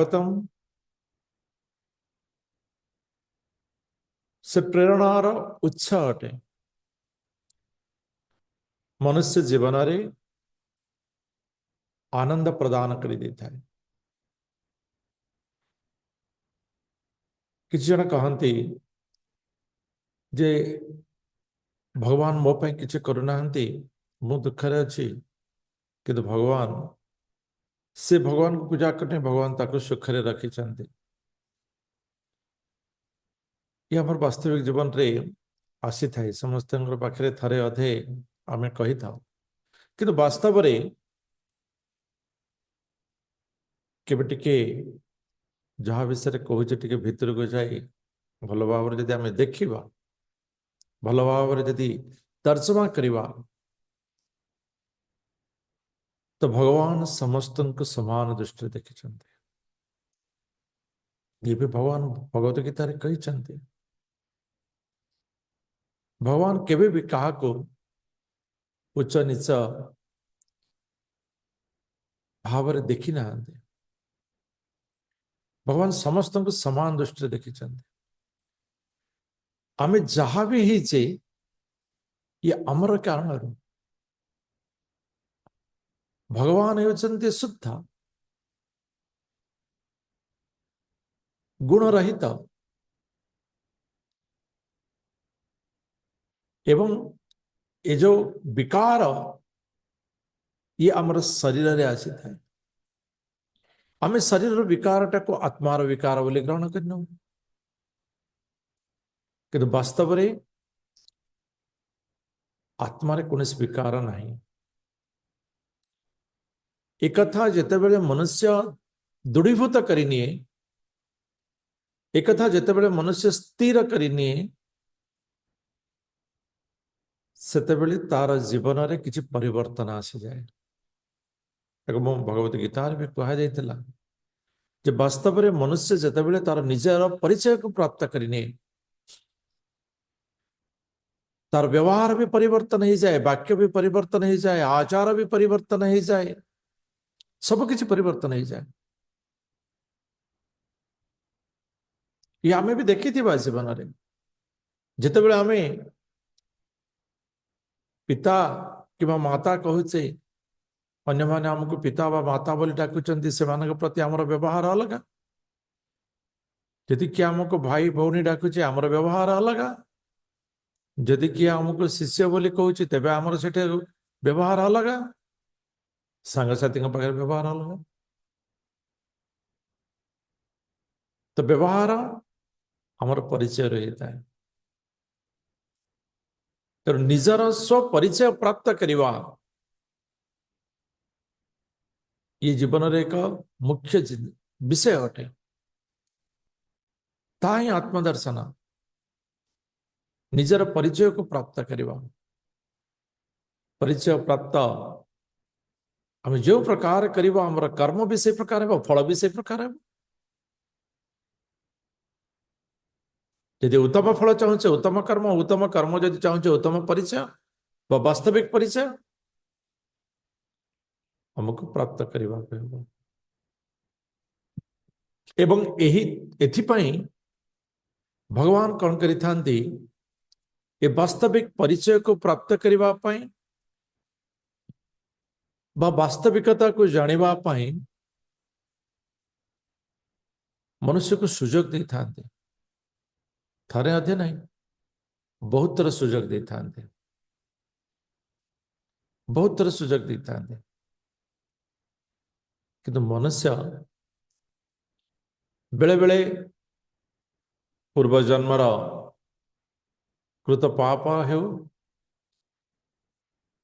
गौतम से प्रेरणार उत्स अटे। मनुष्य जीवन रे आनंद प्रदान कर देता है। किसी जन कहती जे भगवान मो पे किसी करूना मु दुखरे अच्छी किंतु भगवान से भगवान को पूजा करने भगवान ताको सुखरे रखी चंदी। ये हमर वास्तविक जीवन रे आसी थाई समस्त पाखे थरे अधे आमे कही था किंतु वास्तव रे केबे टिके जहाँ विषय कहूँ टे भितर को जाए भल भाव जदि आम देखा भल भाव जदि तर्जमा करवा तो भगवान समस्त को समान दृष्टि देखी। ये भी भगवान भगवत गीता कही भगवान केवे भी कहा को उच्च नीच भाव देखी ना। भगवान समस्त को समान दृष्टि देखी। आम जहाँ भी ही ये अमर कारण भगवान होती शुद्ध गुण रहित एवं ये जो विकार ये आमर शरीर रे आसी था। आम शरीर विकारटा को आत्मार विकार बोली ग्रहण करनौ किंतु वास्तव रे आत्मारे कौन विकार नहीं। एक कथा जितेबले मनुष्य दृढ़ीभूत करनिए एक कथा जितेबले मनुष्य स्थिर करनिए सेतेबेले तार जीवन रे किछि परिवर्तन आसी जाए। भगवत गीता भी कहा जाइतिला जे वास्तव रे मनुष्य जितेबले तार निजर परिचय को प्राप्त करनिए तार व्यवहार भी परिवर्तन हो जाए, वाक्य भी परिवर्तन हो जाए, आचार भी परिवर्तन हो जाए, सब किसी परिवर्तन हो जाए। ये आमे भी देखी थी जीवन में जिते बड़े आमे पिता कि माता कहूचे अन्य माने हमको पिता व माता बोली डाकुचंती से मानक प्रति आमर व्यवहार अलग। यदि किए हमको भाई भौणी डाकुचे आमर व्यवहार अलग। जदि किए हमको शिष्य बोली कहूचे तेबे आमर सेठे व्यवहार अलग। सांगसाथी पाखे व्यवहार अलग। तो व्यवहार आमर परिचय रही है। तो निजर स्व परिचय प्राप्त करवा ये जीवन रे एक मुख्य विषय अटे। ताही आत्मदर्शन निजर परिचय को प्राप्त करवा परिचय प्राप्त आम जो प्रकार करवा आमर कर्म भी से प्रकार है फल भी से प्रकार है। यदि उत्तम फल चाहूचे उत्तम कर्म यदि चाहूचे उत्तम परिचय व वास्तविक परिचय हमको प्राप्त करने एवं एथिपाई भगवान कौन करिथांती ये वास्तविक परिचय को प्राप्त करने वास्तविकता को जानिबा पाई मनुष्य को सुजोग दे था। थरे अधे नहीं बहुत तरह सुजोग दे था। बहुत तरह सुजोग दे था किंतु मनुष्य बेले बेले पूर्व जन्मर कृत पाप हो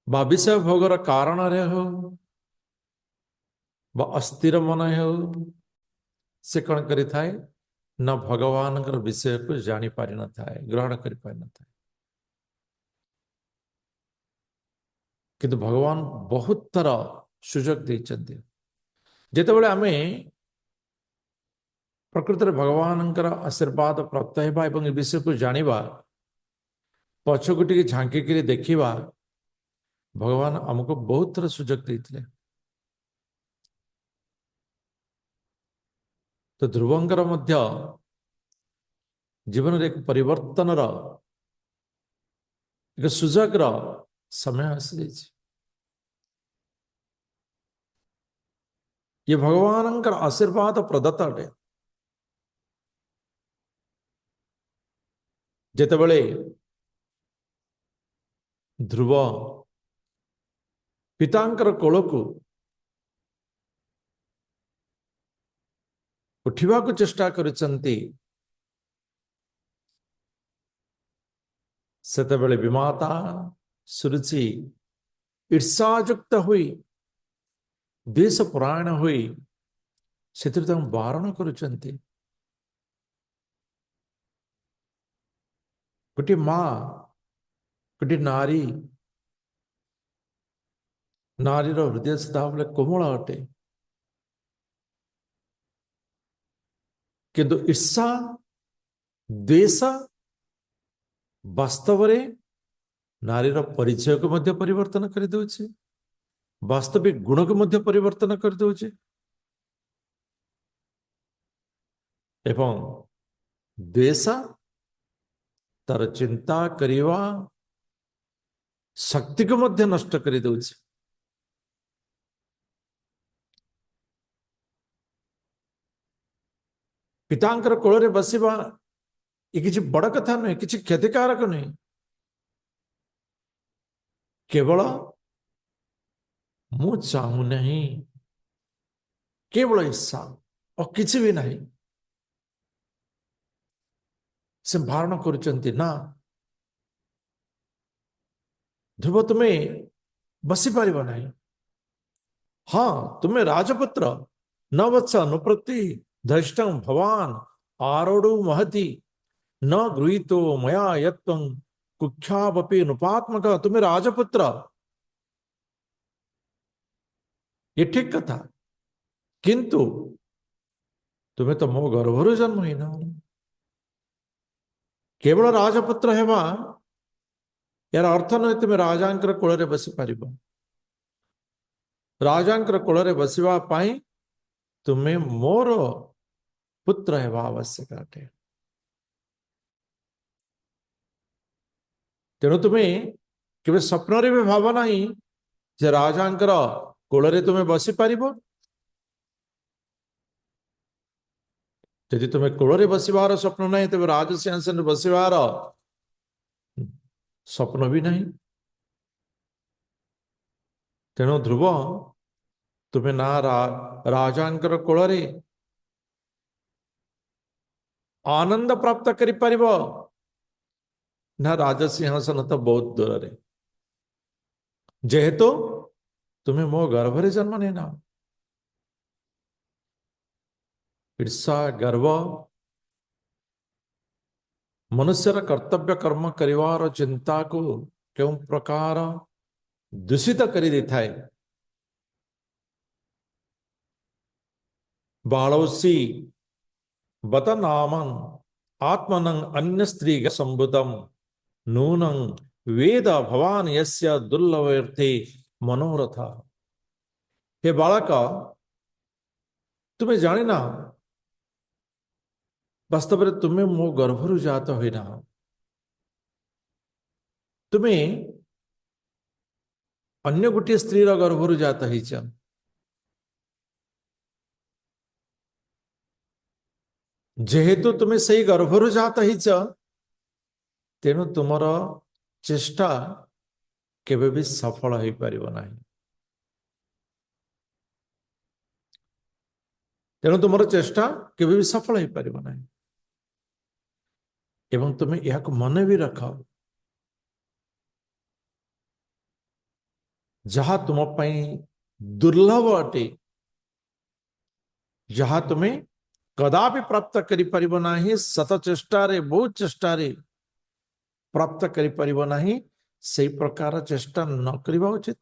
विषय भोगर कारण रे हो अस्थिर मन हो से कौन करि थाए न भगवान विषय को जानी पारि न थाए ग्रहण करि पारि न थाए। किंतु भगवान बहुत तरह सुजोग देचंती जेतेबेले आमे प्रकृति में भगवान आशीर्वाद प्राप्त होगा एवं विषय को जानिबा पछकु टिके झांकी देखिबा भगवान हमको बहुत तरह सुजोग देते। तो ध्रुवंकर मध्य जीवन रे एक परिवर्तन एक सुजग समय आसी जाइए। ये भगवान आशीर्वाद प्रदत्त अटे। जेतेबेले ध्रुव पितांकर कोल को उठा चेष्टा करते सेतेबेले विमाता सुरुचि ईर्षायुक्त हुई देश परायण हुई से बारण करुचंती। गोटे माँ गोटे नारी नारीर हृदय सदाबले कोमल अटे किंतु ईर्षा द्वेष वास्तव में नारीर परिचय को मध्य परिवर्तन कर दउछि, वास्तविक गुण को मध्य परिवर्तन कर दउछि एवं द्वेष तार चिंता करिवा शक्ति को मध्य नष्ट कर दउछि। पितांकर कोल रे बसिबा ये किसी बड़ कथा नुहे, किसी क्षतिकारक नुहे, केवल मु चाहू नहीं, केवल ईर्षा और किसी भी नहीं। से धारण करुचंती ना ध्रुव तुम्हें बसी पारिबा नहीं। हाँ तुम्हें राजपुत्र न वत्स अनुप्रति दृष्टं भवान आरोड़ो महति न गृहीतो मया यत्त्वं कुख्यावपि नुपात्मक। तुम्हें राजपुत्र, ये ठीक कथा, किंतु तुम्हें तो मो गर्भरु जन्म ही ना। केवल राजपुत्र हेबा यार अर्थ नहीं तुम्हें राजांकर कोल रे बसी पारिबो। राजांकर कोल रे बसिबा पाई तुम्हें मोर पुत्र हेबा आवश्यक अटे। तेणु तुम्हें केवल स्वप्न रे भी भाव नहीं जे राजांकर कोल रे तुम्हें बसी पारिबो। यदि तुम्हें कोल रे बसिबार स्वप्न नहीं तेज राजसिंहासन बसिबार स्वप्न भी नहीं। तेणु ध्रुव तुम्हें ना राजांकर कोल रे आनंद प्राप्त करि परिबो ना राजसिंहासन तो बहुत दूर रे। जेहेतु तुम्हें मो गर्भरे जन्म लेना। ईर्षा गर्व मनुष्यर कर्तव्य कर्म करिवार चिंता को क्यों प्रकार दूषित करी देथाए। बाळोसी बत नामं आत्मनं अन्य स्त्री संभुतम नूनं वेद भवान यस्य दुर्लभर्थे मनोरथ। हे बालक तुम्हें जाने ना वास्तव में तुम्हें मो गर्भरु जात होना। तुम्हें अन्य गोटे स्त्री गर्भरु जात होइछ। जेहेतु तुम्हें सही गर्भरु जात होइछ तेणु तुमर चेष्टा केबे भी सफल हो पारिबो नाही। तेणु तुमर चेष्टा केबे भी सफल हो पारिबो नाही। एवं तुम्हें यह मन भी रख जहा तुम दुर्लभ अटे, जहा तुम्हें कदापि प्राप्त करि परिबो नाही, सत चेष्टा रे बहुत चेष्टा रे प्राप्त करि परिबो नाही, से प्रकार चेष्टा न करिबा उचित।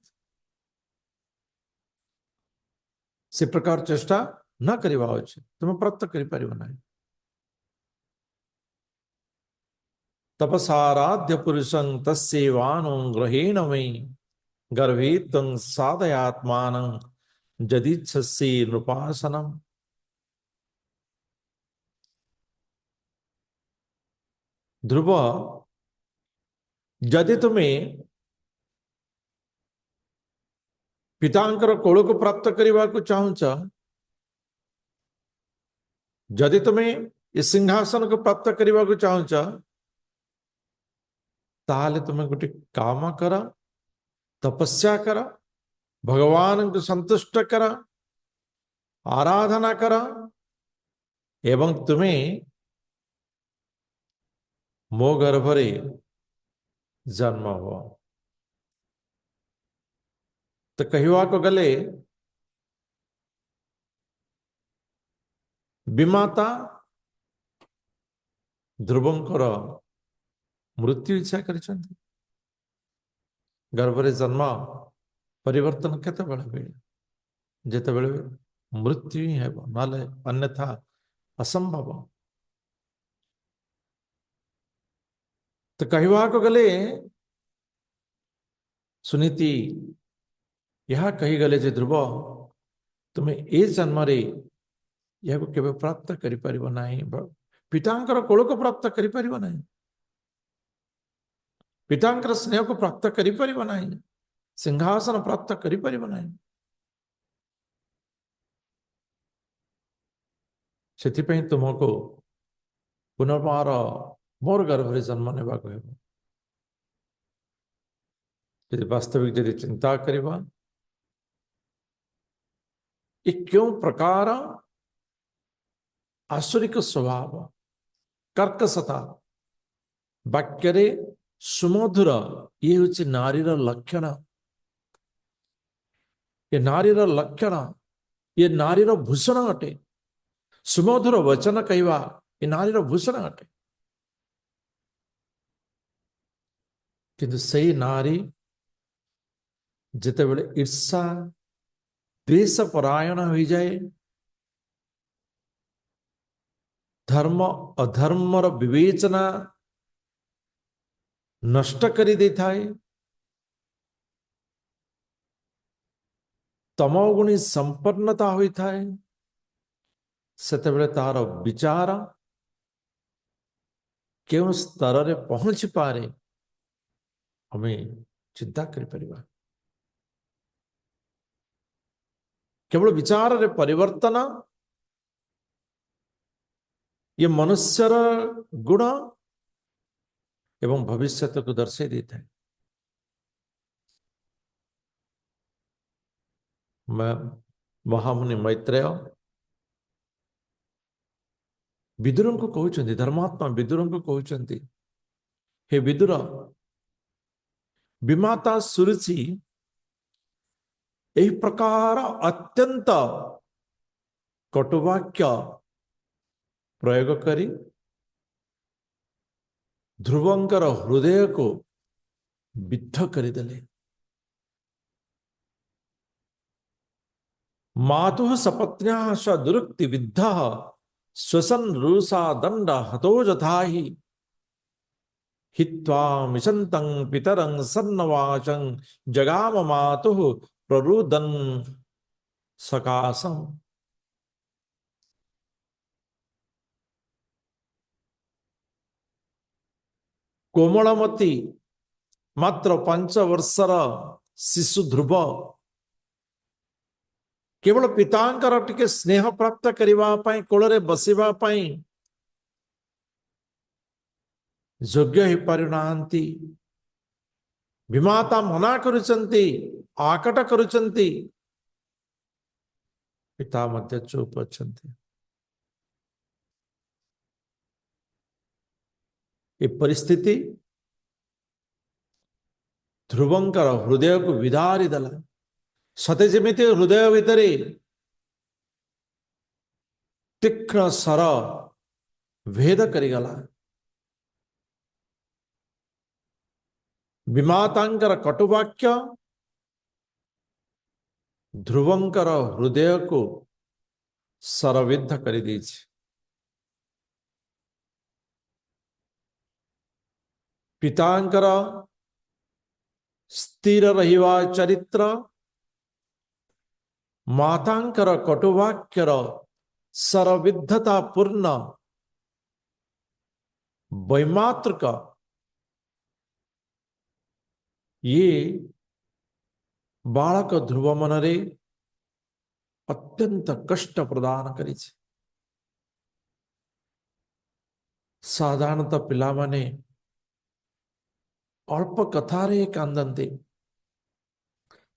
से प्रकार चेष्टा न करिबा उचित, तुम्हें प्राप्त करि परिबो नाही। तपसाराध्य पुरुषं तस्यैवानुं ग्रहेण मयि गर्भे त्वं साधयात्मानं यदिच्छसि नृपासनम्। ध्रुव जदि तुम्हें पितांकर कोल को प्राप्त करने को चाहूच, जदि तुम्हें इस सिंहासन को प्राप्त करने को चाहूच, ताले तुम्हें गोटे काम कर, तपस्या कर, भगवान को संतुष्ट कर, आराधना कर, एवं तुम्हें मो गर्भरे जन्म हो। तो कहवा को गले विमाता ध्रुवंकर मृत्यु इच्छा कर गर्भरे जन्म परिवर्तन केते जिते मृत्यु ही है, नाले अन्यथा असंभव। तो कहवा को गले सुनीति यह कही गले जे ध्रुव तुम्हें ए जन्म रे यह को केवे प्राप्त करि परिबो नाही, पितांकर कोल को प्राप्त करि परिबो नाही, पितांकर स्नेह को प्राप्त करि परिबो नाही, सिंहासन प्राप्त करि परिबो नाही। सेथिपई तुमको पुनर्बार मोर गर्भरे जन्म नेबा को हेबो। यदि वास्तविक यदि चिंता करवा ये क्यों प्रकार आसुरिक स्वभाव कर्कशता वाक्य सुमधुर ये हूँ नारीर लक्षण, ये नारीर लक्षण, ये नारीर भूषण अटे। सुमधुर वचन कहवा ये नारीर भूषण अटे, किंतु सही नारी जिते बड़े ईर्षा द्वेष परायण हो जाए, धर्म अधर्मर विवेचना नष्ट करी दे थाए, तमोगुणी संपन्नता होई थाए, सेतेबेले तार विचार क्यों स्तर रे पहुंच पारे हमें चिंता करि परिबा। केवल विचार रे परिवर्तन ये मनुष्यर गुण एवं भविष्य को दर्शाई देता है। मैं महामुनि मैत्रेय विदुर को कहते, धर्मात्मा विदुर को कहते, हे विदुर विमाता सुरुचि यही प्रकार अत्यंत कटुवाक्य प्रयोग करी ध्रुवंकर हृदय को विद्ध करिदेले। मातुः सपत्न्या सदुरुक्ति विद्ध श्वसन रूसा दंड हतो जथाहि हित्वा मिशंतं पितरं सन्नवाचं जगाम मातुः प्ररुदन सकाशम। कोमलमती मात्र 5 वर्षर शिशु ध्रुव केवल पितांकर टिके स्नेह प्राप्त करने कोल बसवा योग्य हो पारुना, विमाता मना करुचंती, आकट करुचंती, पिता मध्य चुप अच्छंती। ये परिस्थिति ध्रुवंकर हृदय को विदारी दला, सते जमिति हृदय भितरे तीक्ष्ण सर भेद करिगला। विमातांकर कटुवाक्य ध्रुवंकर हृदय को सरविद्ध करि देछि। पितांकर स्थिर रहिवा चरित्र मातांकर कटुवाक्यर सरविद्धता पूर्ण वैमात्र ये बालक ध्रुव मनरे अत्यंत कष्ट प्रदान करी। साधारणतः पिला माने अल्प कथारे कांदंती,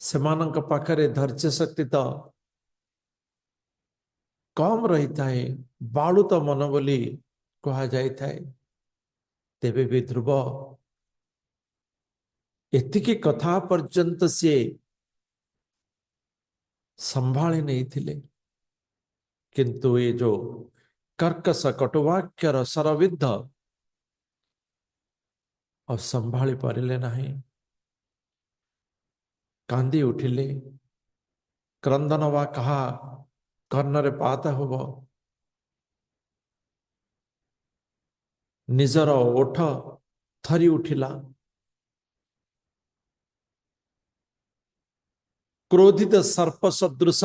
सेमानंक पाखरे धैर्य शक्ति तो कम रही थाए, बालुत मन बोली कहा जाई थाए। तेबे भी ध्रुव एतिकी कथा पर्यंत सी संभाली नहीं थिले, किंतु ये जो कर्कश कटुवाक्यर सरविद्ध और संभाली पारिले नहीं। कांदी उठिले, क्रंदन वा कहा कर्णरे पात होब, निजर ओठ थरी उठिला। क्रोधित सर्प सदृश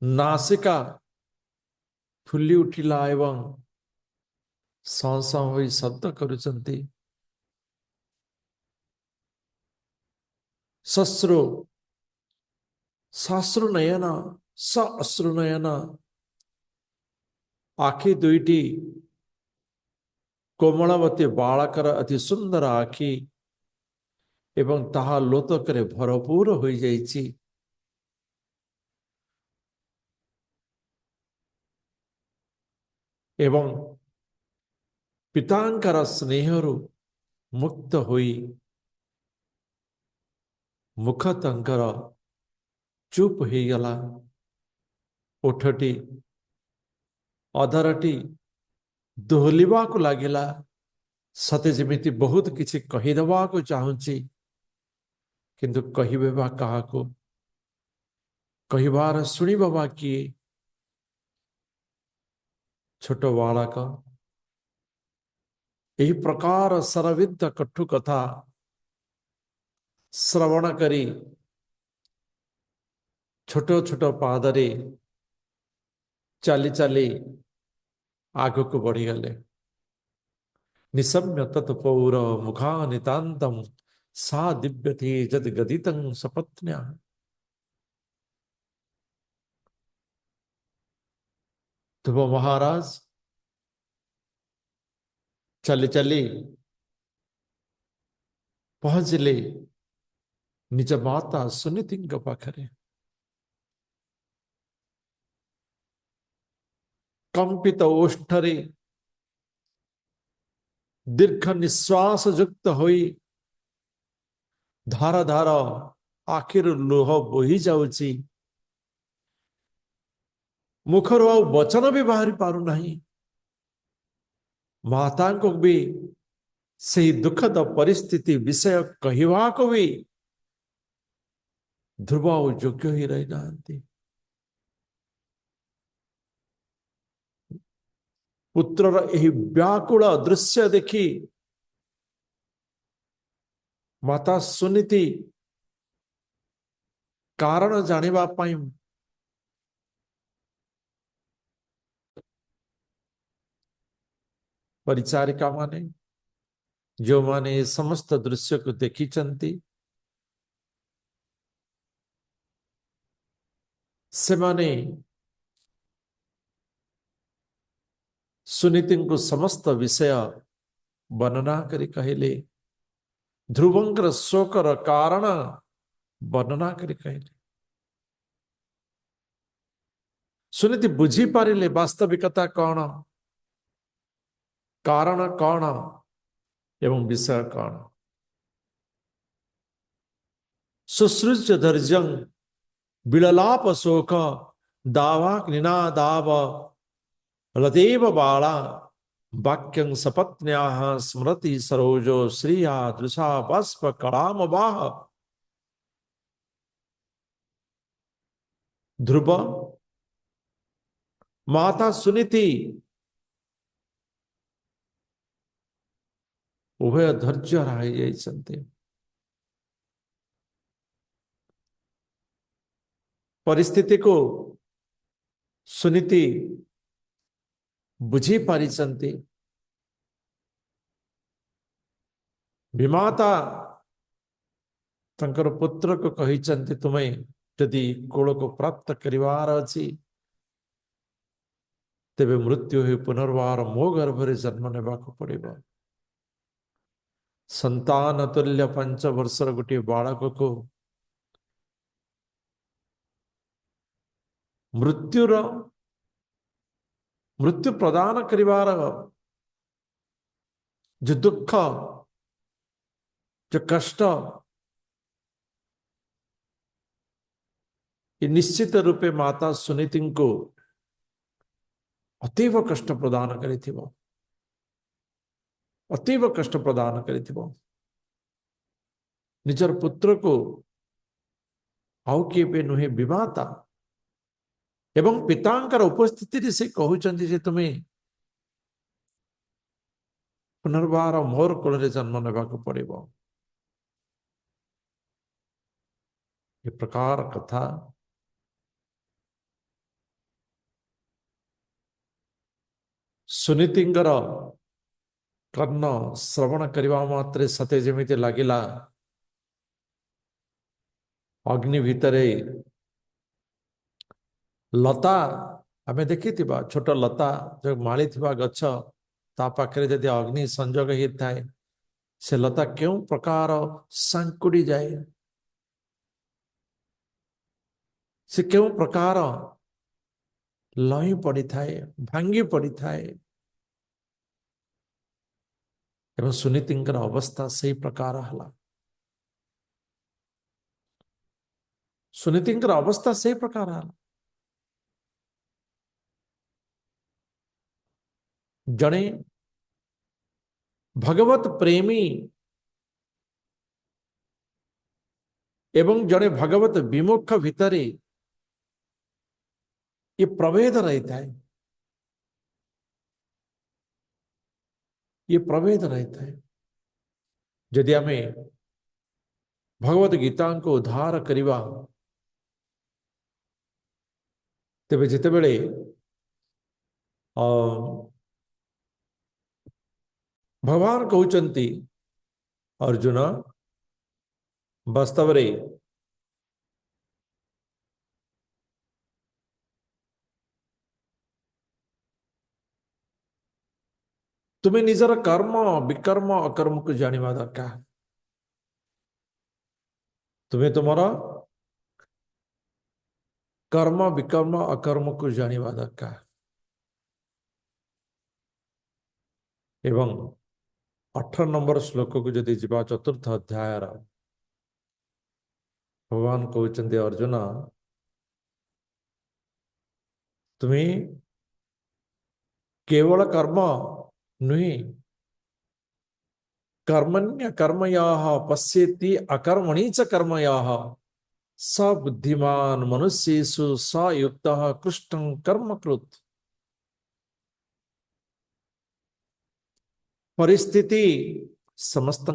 नासिका फुली उठिला एवं सौ सौ होई शब्द करुचंती। सश्रु साश्रु नयन स अश्रु नयन, आखि दुईटी कोमलवती बालकर अति सुंदर आखि एवं ताहा लोतकरे भरपूर हो जाइछि। एवं पितांकर स्नेहरु मुक्त होई मुख तंकर चुप हो गला। ओठटी अधरटी दोहलिबा को लागिला, सते जेमिति बहुत किछि कहिदबा को चाहुछि, किंतु कहिबे बा काहाको, कहिबार सुनिबा बा किए। छोट बालक यही प्रकार सरविद्ध कठु कथा श्रवण करी छोट छोट पादरे चली चली आग को बढ़ीगले। निशम्य तत्पौर मुखा नितांतम सा दिव्य थी जद गदितं सपत्न्या। ध्रुव महाराज चली चली पहुंचले निज माता सुनीति पाखरे। कंपित ओष्ठरे दीर्घ निश्वास युक्त होई धार धार आखिर लुह बोही जाउची। मुखर वचन भी बाहरी पारु नहीं। माता को भी सही दुखद परिस्थिति विषय कहवा को भी ध्रुव योग्य ही रही नांती। पुत्रर यही व्याकुल दृश्य देखी माता सुनीति कारण जानिबा पाई परिचारिका माने जो माने समस्त दृश्य को देखी चंती, से माने सुनीति को समस्त विषय वर्णना करी कहले। ध्रुवंकर शोकर कारण वर्णना करी कहले। सुनीति बुझी पारिले वास्तविकता कौन, कारण कौन एवं विषय कौन। सुसृज्य धैर्यं बिड़लाप शोक दावा निनादाव लदेव बाला वाक्यं सपत्न्याः स्मृति सरोजो श्रिया दृशा बाष्प कलाम वाह। ध्रुव माता सुनीति उभय धैर्य रही जाइछन्ते। परिस्थिति को सुनीति बुझी पारिଛନ୍ତି। विमाता तंकर पुत्र को कहिଛନ୍ତି तुम्हें यदि कोल को प्राप्त करिवार अछि तेबे मृत्यु ही पुनर्वार मो गर्भरे जन्म नेबाक पड़िबो। संतान तुल्य 5 वर्षर गोटे बालक को मृत्युर मृत्यु प्रदान करिवार जो दुख जो कष्ट ये निश्चित रूपे माता सुनीति को अतीव कष्ट प्रदान करिथिबो। अतीव कष्ट प्रदान करिथिबो। निजर पुत्र को आउ किए नुहे विमाता एवं पितांकर उपस्थिति से कहउचंती जे तुम्हें पुनर्बार मोर कोल जन्म नेबाक पड़िबो। ये प्रकार कथा सुनीतिंगर कर्ण श्रवण करवा मात्रे सते जेमिति लागिला अग्नि भितरे लता आमे देखी छोट लता जो माली गछ ता पाखरे यदि अग्नि संजोग ही थाए से लता क्यों प्रकार सांकुड़ी जाए, से क्यों प्रकार लही पड़ी थाए, भांगी पड़ी थाए। एवं सुनीतिंकर अवस्था से प्रकार हला। सुनीतिंकर अवस्था से प्रकार हला। जड़े भगवत प्रेमी एवं जड़े भगवत विमुख भितरे ये प्रभेद रही है। ये प्रभेद रहता है। यदि आमे भगवत गीता को उद्धार करिवा तेबे जिते बेले भगवान कहउचंती अर्जुन वास्तव रे तुम्हें निजर कर्म विकर्म अकर्म को जानिबा दरकार। तुम्हें तुम्हारा कर्म विकर्म अकर्म को जानिबा दरकार। एवं 18 नंबर श्लोक को जदि जीवा चतुर्थ अध्याय भगवान कहउचंती अर्जुन तुम्हें केवल कर्म नुहे कर्मण्य कर्मयाः पश्येति अकर्मणि च कर्मयाः स बुद्धिमान मनुष्येषु स युक्तः कृष्णं कर्म कृत्। परिस्थिति समस्त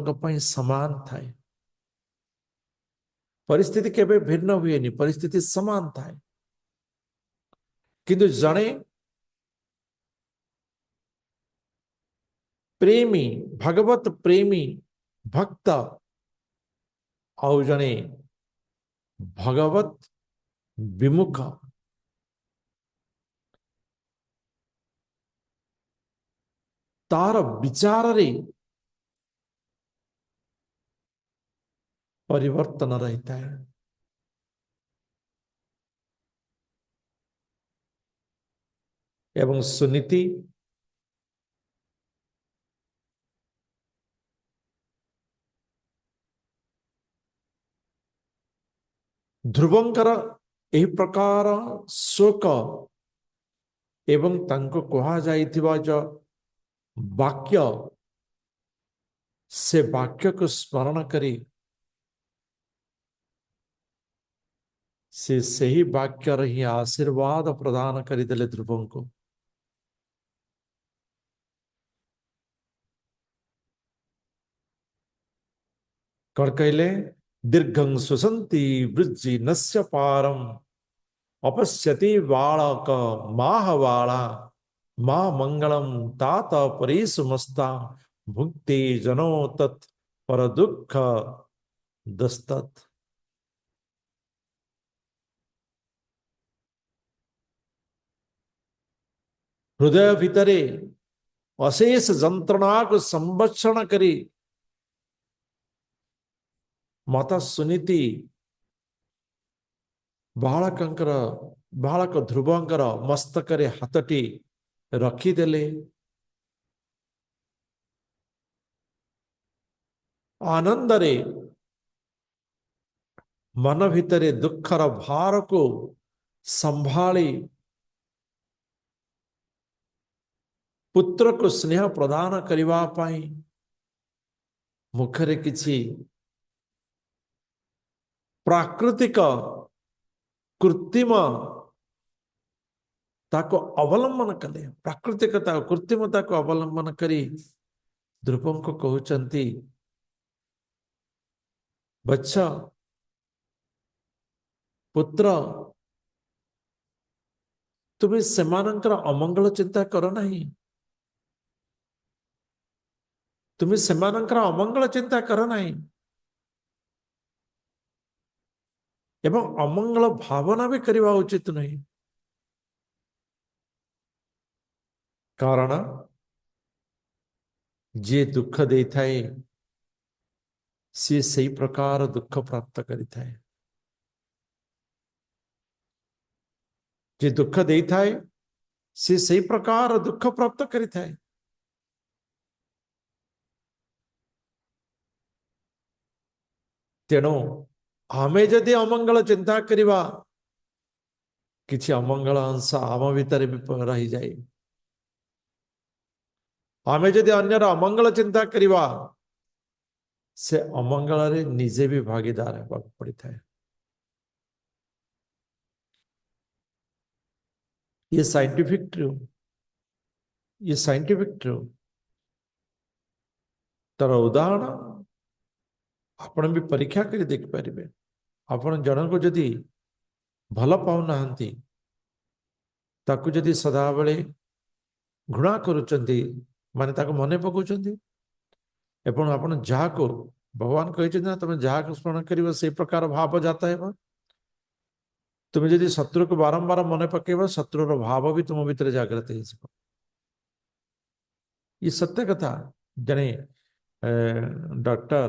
समान थाए। परिस्थिति केबे भिन्न हुए नहीं, परिस्थिति समान थाए। किंतु जड़े प्रेमी भगवत प्रेमी भक्त आउ जने भगवत विमुख तार विचार रे परिवर्तन रहता है। एवं सुनीति ध्रुवंकर एही प्रकार शोक एवं तांको कहा जाइथिबा जो वाक्य से वाक्य को स्मरण करी से सही वाक्य रही आशीर्वाद प्रदान करिदेले ध्रुवं को। कौन कहले दीर्घं सुसंति वृज्जि नस्य पारम अपश्यति बालक माहवाला मां मंगलम तात परेशु मस्ता भुक्ति जनो तत् पर दुख दस्तत। हृदय भितरे अशेष जंत्रणा को संरक्षण करी माता सुनीति बालकंकर बालक ध्रुवंकर मस्तकरे हाथटी रखिदेले। आनंदरे मन भितरे दुखर भार को संभाली पुत्र को स्नेह प्रदान करने पाई मुखरे किछि प्राकृतिक कृत्रिम ताको अवलंबन कले प्राकृतिकता कृत्रिमता को अवलंबन करी ध्रुव को कहउचंती बच्च पुत्र तुम्हें सेमानंकर अमंगल चिंता कर नहीं तुम्हें सेमानंकर अमंगल चिंता कर नहीं एवं अमंगल भावना भी करवा उचित नहीं कारण जे दुख दे थाए सी सही प्रकार दुख प्राप्त करि थाए जे दुख दे थाए सी सही प्रकार दुख प्राप्त करि थाए। तेणु आमे जदि अमंगल चिंता करिवा किछि अमंगल अंश आम भितर भी रही जाए आमे जदि अन्यर अमंगल चिंता करिवा से अमंगल रे निजे भी भागीदार होगा पड़ी था। ये साइंटिफिक ट्रू ये साइंटिफिक ट्रू तार उदाहरण आपण भी परीक्षा कर देख पारे आपण जन को जदि भल पाऊना ताकू जदि सदा बेले घृणा करुचंती माने ताको मने पकाउचंती एवं आपण जहा को भगवान कहते ना तुम जहा को स्मरण कर से प्रकार भाव जाता है तुम्हें जदि शत्रु को बारंबार मन पकेब शत्रुर भाव भी तुम भीतर जागृत हो ये सत्य कथा जने डॉक्टर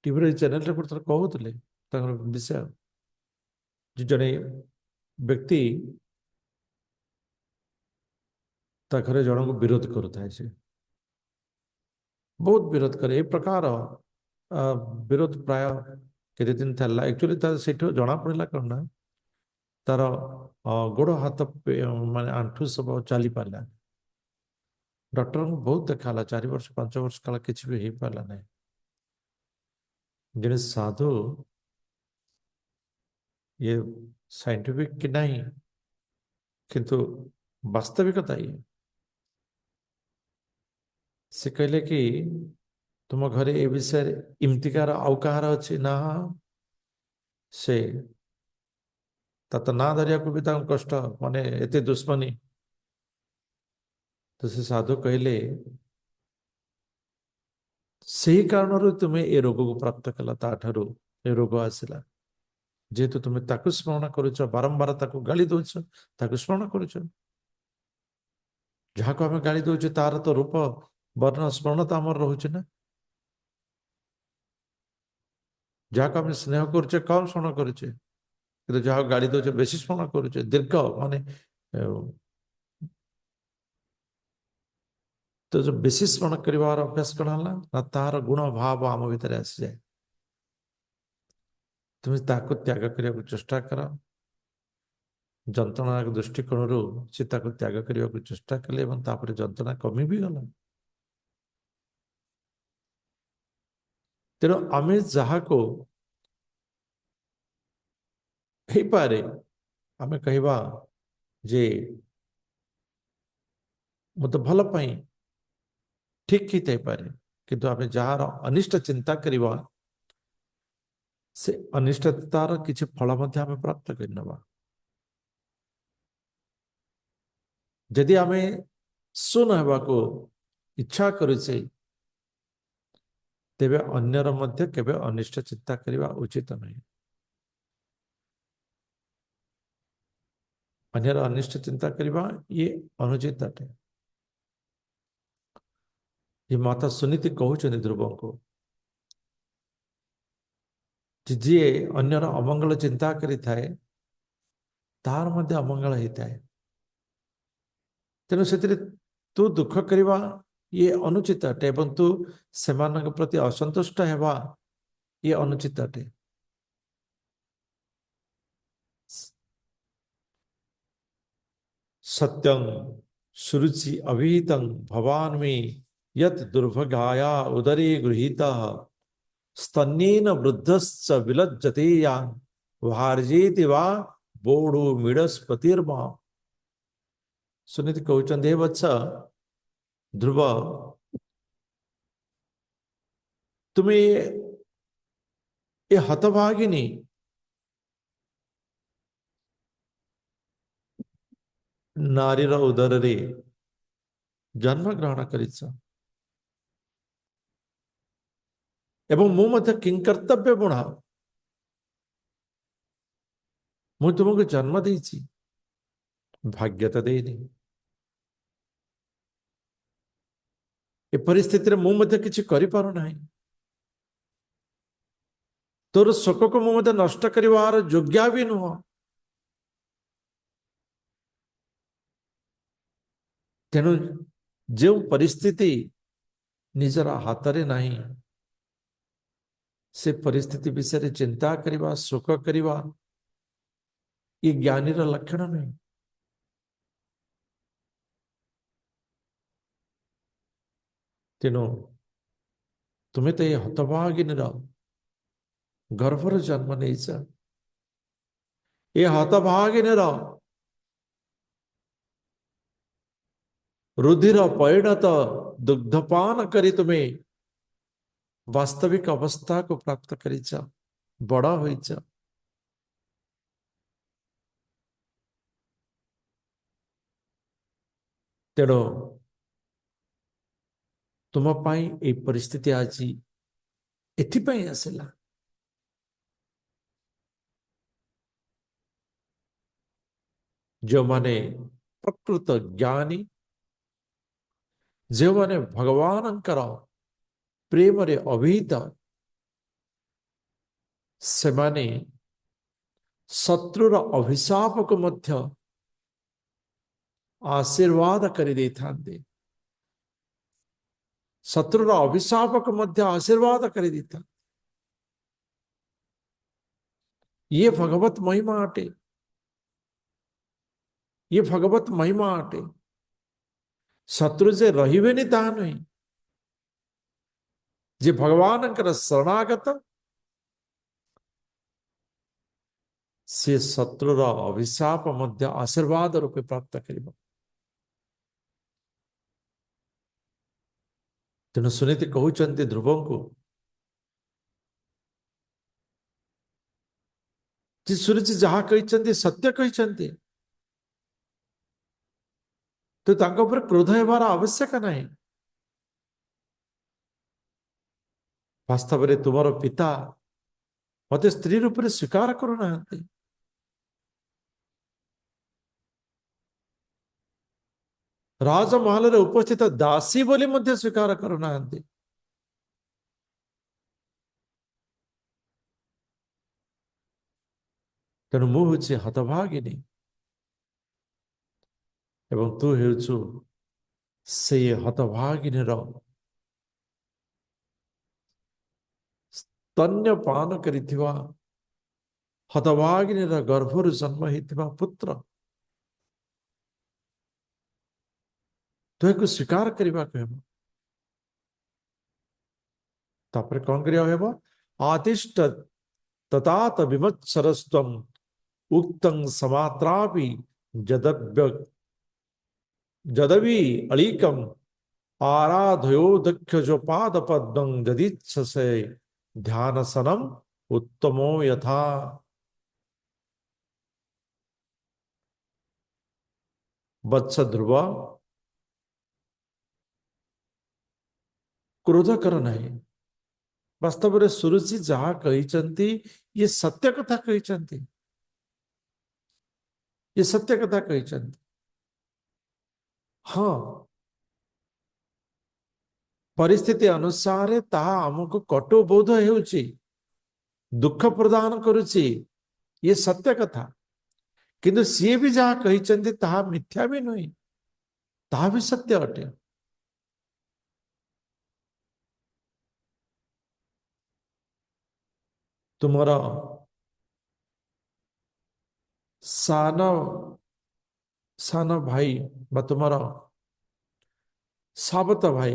टीवी चैनल रे थर कहते विषय जड़े व्यक्ति घरे जन को विरोध करुए से बहुत विरोध करे ए प्रकार विरोध प्राय केते दिन था एक्चुअली से जना पड़ा कौन ना तार गोड़ हाथ माने आंठू सब चली पारा डॉक्टर को बहुत देखा 4 वर्ष 5 वर्ष काल किसी भी हो पारा ना जड़े साधु ये साइंटिफिक कि नहीं किंतु वास्तविकता ये से कहले कि तुम घरे ए विषय इम्तिकार आउ कहार अच्छी ना से तो ना धरिया को भी कष्ट माने एते दुश्मनी तो से साधु कहले से कारण तुम्हें ए रोग को प्राप्त कला ताठू ए रोग आसला जेहेतु तुम्हें ताकू स्मरण करुच बारंबार ताकू गाली दौच ताकू स्मरण करुच जहाँ को आम गाली दौचे तार तो रूप वर्ण स्मरण तो आम रोचे ना जहाँ को आम स्नेह करुचे कम स्मरण करुचे कि जहाँ गाड़ी दौचे बेसी स्मरण करुचे दीर्घ माने तो जो बेसी स्मरण कर अभ्यास कौन है ना तार गुण भाव आम भीतर आसी जाए तुम्हें ताको त्याग करने को चेष्टा कर जंत्रणा दृष्टिकोण से त्याग करने को चेष्टा कले जंत्रणा कमी भी गला तेणु आम जहा को हो पारे आम कहवा जे मत भल पाई ठीक ही पारे किंतु आम जार अनिष्ट चिंता करवा से अनिष्टतार किसी फल आम प्राप्त कर नवा जदि आमे सुन हेबा को इच्छा करुचे तेबे अन्यर मध्य केबे अनिष्ट चिंता करबा उचित नहीं। अन्यर अनिष्ट चिंता करबा ये अनुचित अटे। ये माता सुनीति कहउछन ध्रुव को जी अन्यर अमंगल चिंता करि थाए तार मध्य अमंगल होता है। तेणु से तू दुख करवा ये अनुचित अटे एवं तू सेमान प्रति असंतुष्ट हेबा ये अनुचित अटे। सत्यं सुरुचि अभिहितं भवान् मे यत् दुर्भगाया उदरे गृहीतः स्तन्येन वृद्धश्च विलज्जते यान् वार्जेति वा बोडो मिडस्पतिर्मा। सुनीति कहउछन्ति हे वत्स ध्रुव तुम्हें ये हतभागिनी नारीर उदर रे जन्म ग्रहण करिछ एवं मु मध्य किंकर्तव्य बुणा मु तुमको जन्म देछि भाग्यता देनी ए परिस्थिति रे मु मध्य किछि करि पारो नाही। तोर शोक को मु मध्य नष्ट करिवार योग्य भी नुह। तेणु जो परिस्थिति निजर हाथ रे नाही से परिस्थिति विषय चिंता करिवा शोक करिवा ये ज्ञानी रा लक्षण नहीं। तेणु तुम्हें तो ये हतभागिनी गर्भर जन्म नहीं ये हतभागिनी रुधिर परिणत दुग्धपान करी तुम्हें वास्तविक अवस्था को प्राप्त करिछ बड़ा होइछ। तेणु तुम पाई ए परिस्थिति आज एथिपाई आसिला जो माने प्रकृत ज्ञानी जो माने भगवानंकर प्रेम रे अभिहित से माने शत्रुर अभिशाप को मध्य आशीर्वाद कर दे थांते। शत्रुर अभिशाप को मध्य आशीर्वाद कर देता। ये भगवत महिमा अटे। ये भगवत महिमा अटे। शत्रु जे रहिबे नि ता नहीं जे भगवान शरणागत से शत्रुर अभिशाप मध्य आशीर्वाद रूपे प्राप्त करिब। तेणु सुनीति कहउछन्ति ध्रुव को जे सुरुचि जहा कहिछन्ति सत्य कहिछन्ति तो तांको पर क्रोध हेबार आवश्यक नहीं। वास्तव में तुमर पिता मते स्त्री रूप में स्वीकार करूना राजमहल रे उपस्थित दासी बोली मध्य स्वीकार करूना। तेणु मु हूँ हतभागिनी एवं तू हेउछु से हतभागिनी स्तन्यपान करिथिबा हतभागिनी गर्भरु जन्म होइथिबा पुत्र तुहेको स्वीकार करबा कहबो। तापर कौन करिया हेबो आतिष्ठ ततात विमत्सरस्त्वम उक्तं समात्रापि जदव्य जदवी अलीकम आराधयो दक्ष जो पाद पद्मं ददीच्छसे ध्यानसनम उत्तमो यथा। वत्स ध्रुव क्रोध कर नहीं। वास्तव में सुरुचि जहाँ कहते ये सत्य कथा कहते, ये सत्य कथा कहते। हाँ, परिस्थिति अनुसार ताहा आमको कटु बोध हेउची, दुख प्रदान करुची, ये सत्य कथा। किंतु सी भी जहाँ कहते ताहा मिथ्या भी नुई, ताहा भी सत्य अटे। तुमरा सान सान भाई बा तुमरा साबत भाई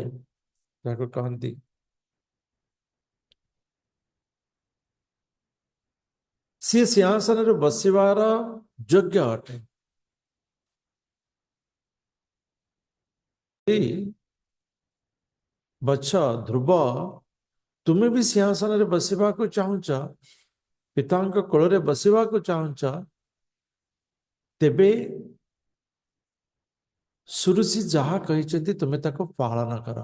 जाको कहती, सी सिंहासन रे बसिवार योग्य अटे। बच्चा ध्रुव, तुम्हें भी सिंहासन रे बसिबा को चाहुच, पितांक कोल रे बसिबा को चाहुच, तेबे सुरुचि जहाँ कहते तुम्हें ताको पालन कर,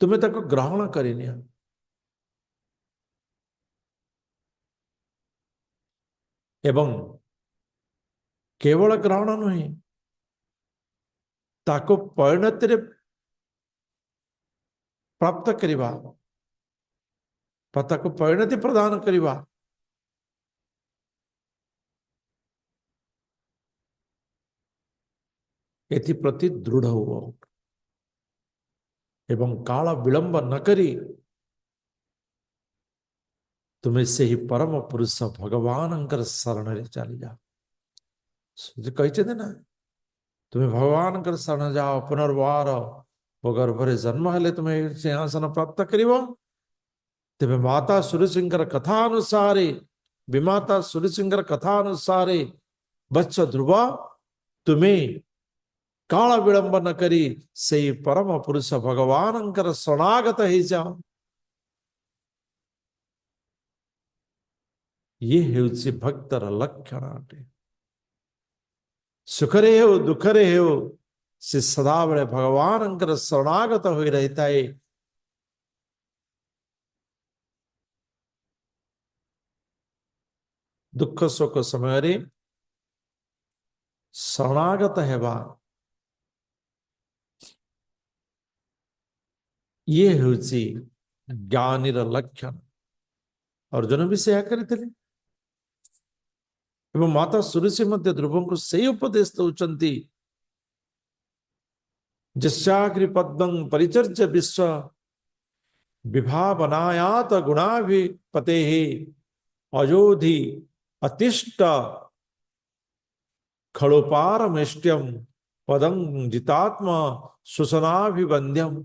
तुम्हें ताको ग्रहण करनिया। एवं केवल ग्रहण नुहे, ताको परिणति रे प्राप्त करिबा, ताको परिणति प्रदान करिबा, एथि प्रति दृढ़ हुआ एवं काल विलंब न करी तुम्हें से ही परम पुरुष भगवान शरण रे चली जा। कहते ना, तुम्हें भगवान शरण जाओ, पुनर्वार वो गर्भरे जन्म हेले तुम्हें सिंहासन प्राप्त करिब। तेबे माता सुरसिंगर कथा अनुसारे, विमाता सुरसिंगर कथा अनुसारे बच्च ध्रुव, तुम्हें काल विलंब न करी से परम पुरुष भगवान शरणागत ही जाओ। ये हेउछि भक्तर लक्षण अटे। सुखरे हो दुखरे हो से सदा बड़े भगवान शरणागत हो रहता है। दुख शोक समय रे शरणागत हेबा, ये हेउछि ज्ञानीर लक्षण। अर्जुन भी सेया करते। एवं माता सुरुचि मध्य ध्रुव को से उपदेश दौरान, जस्याग्रि पद्मं परिचर्य विश्व विभावनायात गुणाभिपते अयोधि अतिष्ठ खड़ोपारमेष्ट्यम पदं जितात्मा सुसनाभिवंद्यम।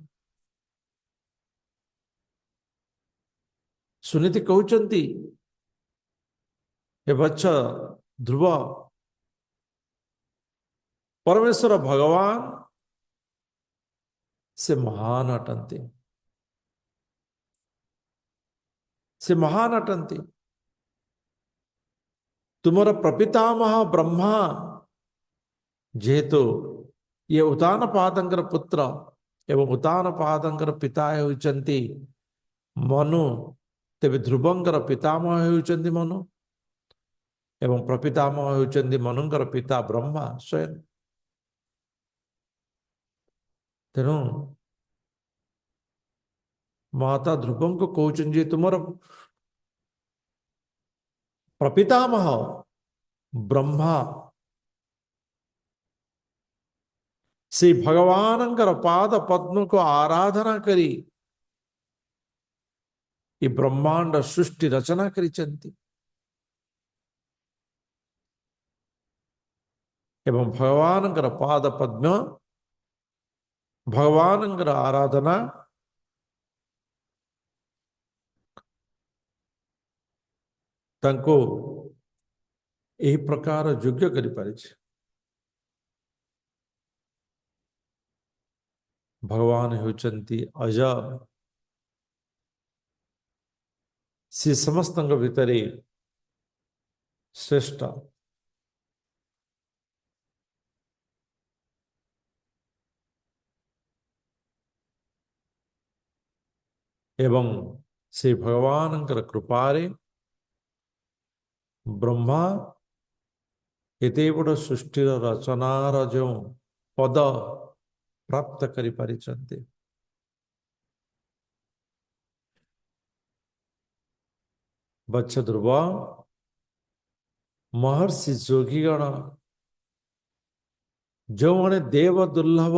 सुनीति कहते, हे बच्च ध्रुव, परमेश्वर भगवान से महान अटंती, से महान अटंती। तुमर प्रपितामह ब्रह्मा जेहेतु ये उतान पादंकर पुत्र एवं उतान पादंकर पिता होइचंती मनु, तेबे ध्रुवंकर पितामह होइचंती मनु एवं प्रपितामह होइचंती मनुंकर पिता ब्रह्मा स्वयं। तेणु माता ध्रुवं को कहउचंती तुमर प्रपितामह ब्रह्मा से भगवान पाद पद्म को आराधना करी ये ब्रह्मांड सृष्टि रचना करिचंती। एवं भगवान पाद पद्म भगवान आराधना तांको यही प्रकार योग्य करि पारिछि। भगवान होचंती अज, से समस्त भितरे श्रेष्ठ। एवं से भगवान कृपारे ब्रह्मा एते बड़ सृष्टि रचनार जो पद प्राप्त करि परिचंते। बच्च ध्रुव महर्षि जोगीगण जो मैंने देव दुर्लभ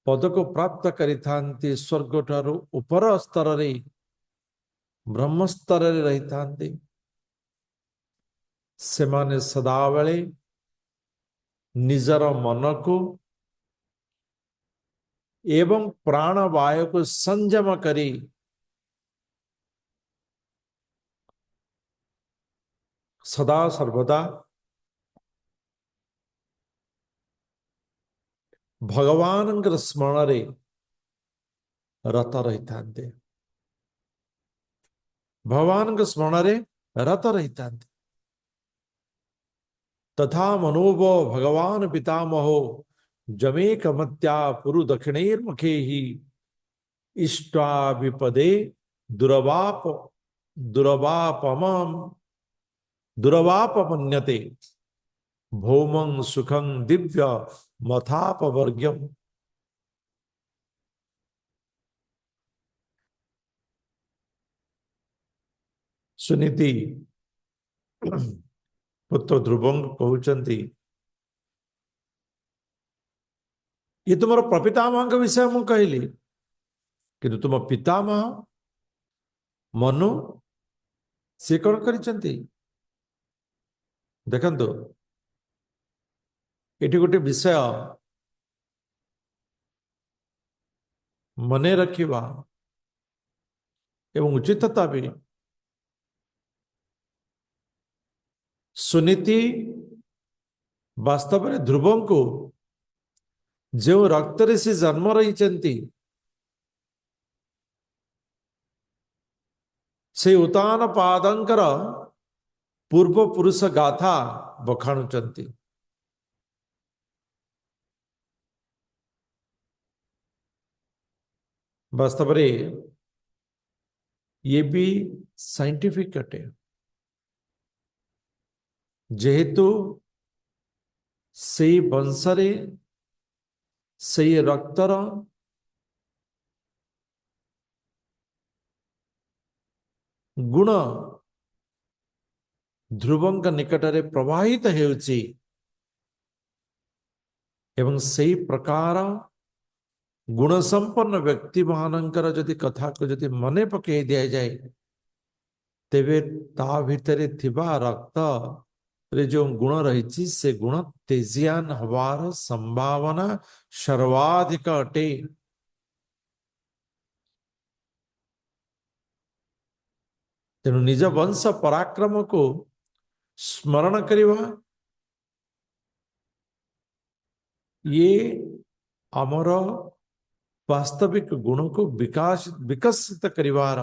पद को प्राप्त करिथांती स्वर्ग ठारू ऊपर स्तर रे ब्रह्म स्तर रे रहिथांती से माने सदाबेले निजर मन को एवं प्राण वायु को संयम करी सदा सर्वदा भगवान स्मरण रे रत रहिथांते। भगवान स्मरण रे रत रहिथांते तथा मनोभो भगवान पितामहो जमेक मत्या पुरु दक्षिणैर्मुखे ही इष्टा विपदे दुर्वाप दुर्वापम दुर्वापमन्यते भौमं सुखं दिव्य मथापवर्ग्यम। सुनीति पुत्र ध्रुवंग कहउचंती ये तुम प्रपितामह विषय मु कहली कि तुम पितामह मनु से कौन करिसंती। देखंतु एटी गोटे विषय मने रखिबा एवं उचितता भी। सुनीति वास्तव में ध्रुवं को जो रक्त रे से जन्म रही से उतान पादंकर पूर्व पुरुष गाथा बखाणुचंती। वास्तव में ये भी साइंटिफिक अटे जेहेतु से वंशरे से रक्तर गुण ध्रुवंक निकटरे प्रवाहित हेउची एवं सही प्रकार गुण संपन्न व्यक्ति मानकर जदि कथा को जदि मने पकई दिया जाए तेबे ता भितरे थिबा रक्त रे जो गुण रही से गुण तेजियान हवार संभावना सर्वाधिक अटे। तेणु निज वंश पराक्रम को स्मरण करिवा ये आमर वास्तविक गुण को विकसित करिवार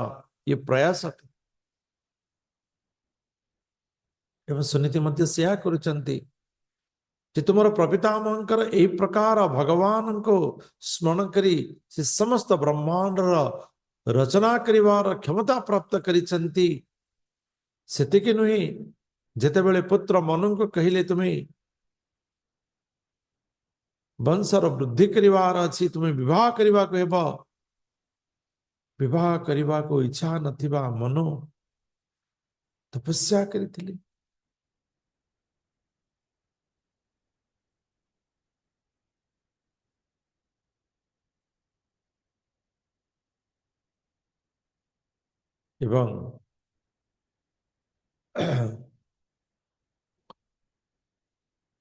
ये प्रयास अटे। एवं सुनीति मध्य सेया करुचंती जे तुमर प्रपितामहंकर एही प्रकार भगवान को स्मरण करी से समस्त ब्रह्मांड रचना करिवार क्षमता प्राप्त करिसंती। सेतिके नुहे जेतेबेले पुत्र मनु को कहिले तुम्हें वंशर वृद्धि करिवार अछि तुम्हें विवाह करिवा को हेबो विवाह करिवा को इच्छा नथिबा मनु तपस्या करिथिले। एवं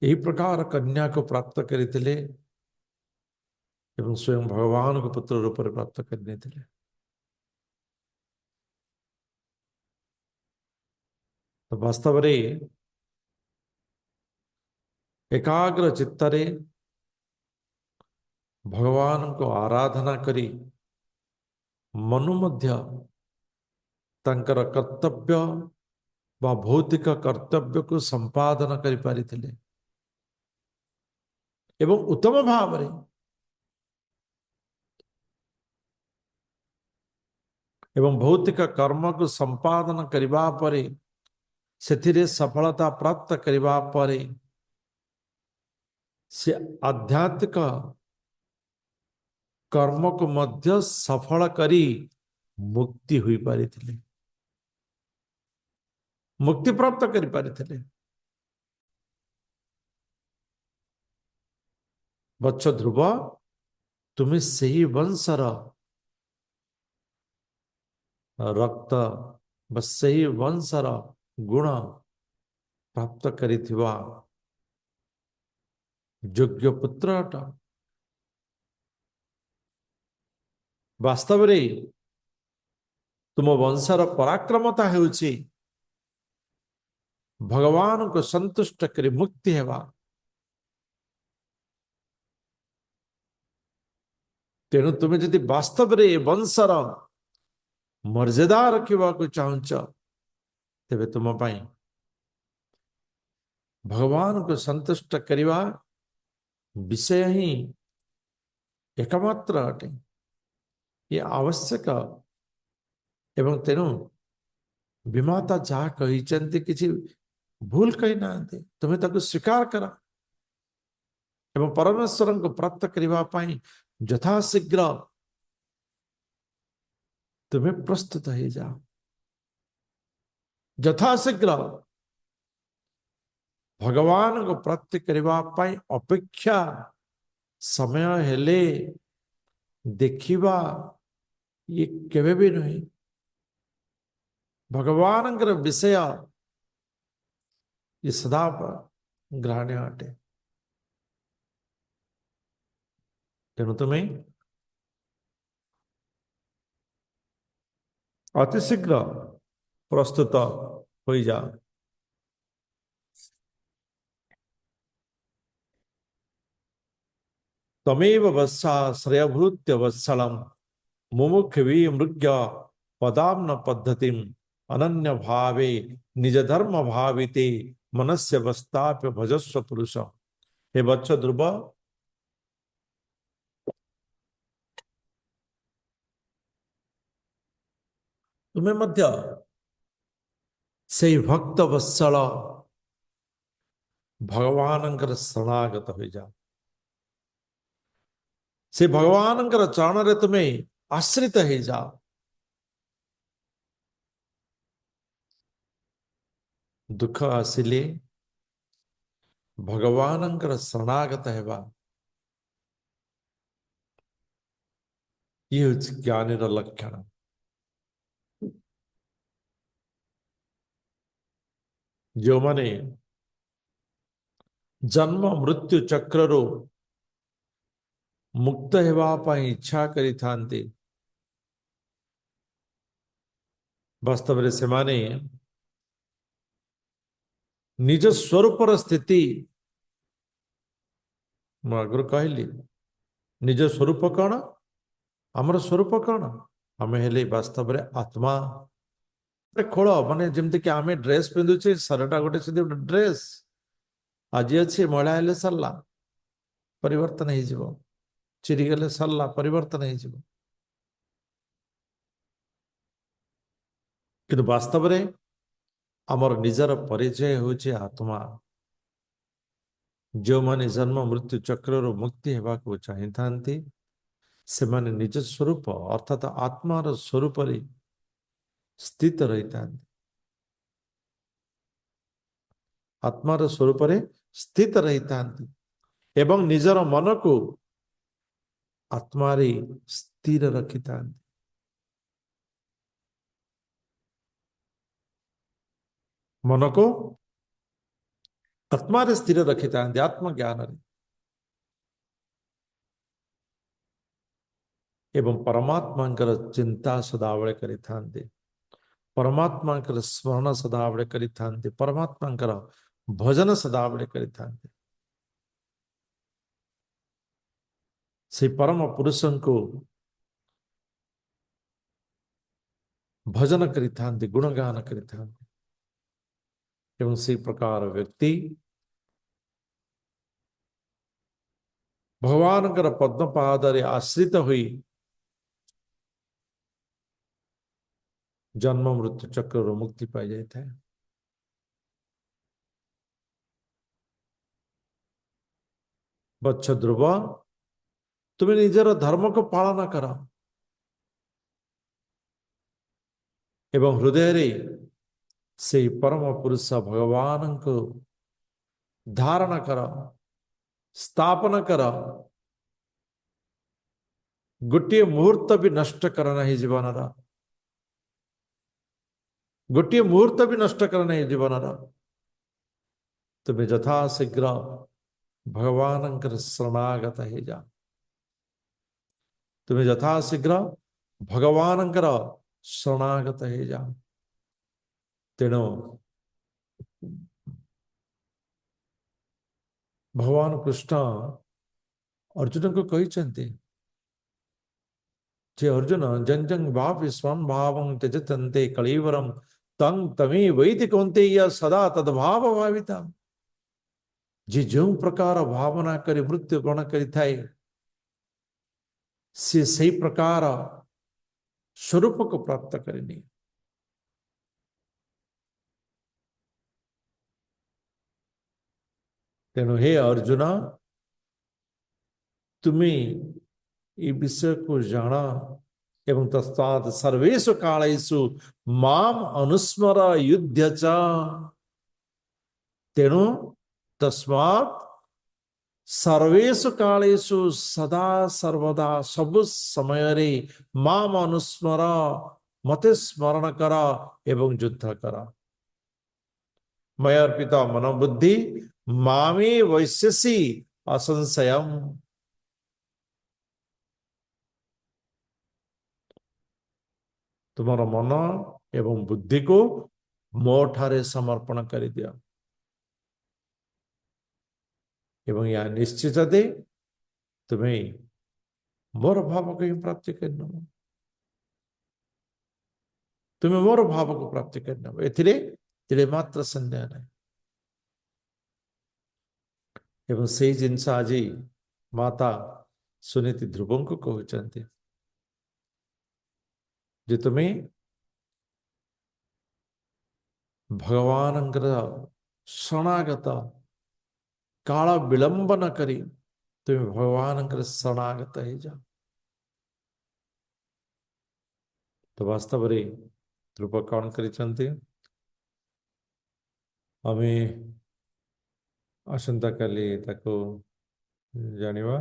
यही प्रकार कन्या को प्राप्त करिथिले एवं स्वयं भगवान को पुत्र रूप में प्राप्त करने थे। तो वास्तव रे एकाग्र चित्तरे भगवान को आराधना करी मनु मध्य तंकर कर्तव्य व भौतिक कर्तव्य को संपादन करि पारिथिले एवं उत्तम भाव रे एवं भौतिक कर्म को संपादन करिबा परे सेथिरे सफलता प्राप्त करिबा परे से आध्यात्मिक कर्म को मध्य सफल करी मुक्ति हुई पारिथिले, मुक्ति प्राप्त करि पारिथिले। बच्च ध्रुव तुम्हें सही वंशर रक्त बस सही वंशर गुण प्राप्त करिथिबा योग्य पुत्र अट। वास्तव रे तुम वंशर पराक्रमता हेउछि भगवान को संतुष्ट करी मुक्ति हेबा। तेणु तुम्हें यदि वास्तव रे वंशर मर्यादा रखा चाहूच तेरे तुम पाई भगवान को संतुष्ट करने विषय ही एकमात्र अटे, ये आवश्यक। एवं तेणु विमाता जहाँ कही किसी भूल कही ना, तुम्हें ताको स्वीकार करा एवं परमेश्वर को प्राप्त करने यथाशीघ्र तुम्हें प्रस्तुत हो जाओ। यथाशीघ्र भगवान को प्राप्त करने अपेक्षा समय हेले देखिबा ये केवे भी नहीं। भगवान विषय ये सदा ग्रहण्य अटे। तेणु तुम्हें अतिशीघ्र प्रस्तुत हो जाओ। तमेव वत्सा श्रेयभूत्य वत्सलम मुमुक्षवी मृग्य पदाम्न पद्धतिम अनन्य भावे निज धर्म भाविते मनस्य वस्ताप्य भजस्व पुरुष। हे वत्स ध्रुव तुम्हें मध्य से भक्त वत्सल भगवान शरणागत हो जाओ। से भगवान चरण रे तुम्हें आश्रित हो जाओ। दुख आसिले भगवान शरणागत हेबा ये ज्ञानी लक्षण। जो माने जन्म मृत्यु चक्र रो मुक्त हेबा पाई इच्छा करि थांते, वास्तव रे से माने निज स्वरूपर स्थिति मैं आगुरी कहली निज स्वरूप कौन आमर स्वरूप कौन आम हेले वास्तव रे आत्मा। खोल माने जमती कि आम ड्रेस पिंधुचे सरटा गोटे से ड्रेस आज अच्छी महिला हेले सरला परिवर्तन हो चिरीगले सरला परिवर्तन हो। किंतु वास्तव रे आमर निजर परिचय होचे आत्मा। जो माने जन्म मृत्यु चक्र मुक्ति हेबा को चाहि थांती से माने निज स्वरूप अर्थात आत्मार स्वरूप स्थित रही थांती। आत्मार स्वरूप स्थित रही थांती एवं निजर मन को आत्मारे स्थिर रखी थांती। मन को आत्मारे स्थिर रखी थांती आत्मज्ञान एवं परमात्मा चिंता सदाबले करि थांती, परमात्मा स्मरण सदाबले करि थांती, परमात्मा भजन सदाबले करि थांती। से परम पुरुष को भजन करि थांती, गुणगान करि थांती। एवं से प्रकार व्यक्ति भगवान पद्मपाद आश्रित हुई जन्म मृत्यु चक्रରୁ मुक्ति पाई जाए। बच्च ध्रुव, तुम्हें निजर धर्म को पालन कर एवं हृदय रे से परम पुरुष भगवान को धारण कर, स्थापन कर। गोटे मुहूर्त भी नष्ट कर नहीं जीवन रा, गोटे मुहूर्त भी नष्ट कर नहीं जीवन रा। तुम्हें यथा शीघ्र भगवान शरणागत हो जा, तुम्हें यथा शीघ्र भगवान शरणागत हो जा। तेणु भगवान कृष्ण अर्जुन को कहते जे अर्जुन जं जं भाव स्वं भाव त्यजतन्ते कलीवरम तं तमे वैति कौन्तेय सदा तद्भाव भाविता। जे जो प्रकार भावना करी मृत्यु ग्रहण करी थाए से सही प्रकार स्वरूप को प्राप्त करेनी। तेणु हे अर्जुन, तुम्हें ये विषय को जाना एवं तस्मात् सर्वेषु कालेषु माम अनुस्मर युध्य च। तेणु तस्मात् सर्वेषु कालेषु सदा सर्वदा सब समय रे माम अनुस्मर, मते स्मरण कर एवं युद्ध कर। मया अर्पिता मनोबुद्धि मामे वैश्यसि असंशयम्। तुम्हारा मन एवं बुद्धि को मो ठारे समर्पण कर दिया एवं यह निश्चित दे तुम्हें मोर भाव को ही प्राप्ति करना, तुम्हें मोर भाव को प्राप्ति करना एथिरे तिरे मात्र संदेह नहीं। एवं से जिनस आज माता सुनीति ध्रुव को कहते जे तुम्हें भगवान शरणागत काल विलंब न करी तुम्हें भगवान शरणागत हो जा। तो वास्तव रे ध्रुव कौन करिसंती आमे आसंता काली ताको जानिबा।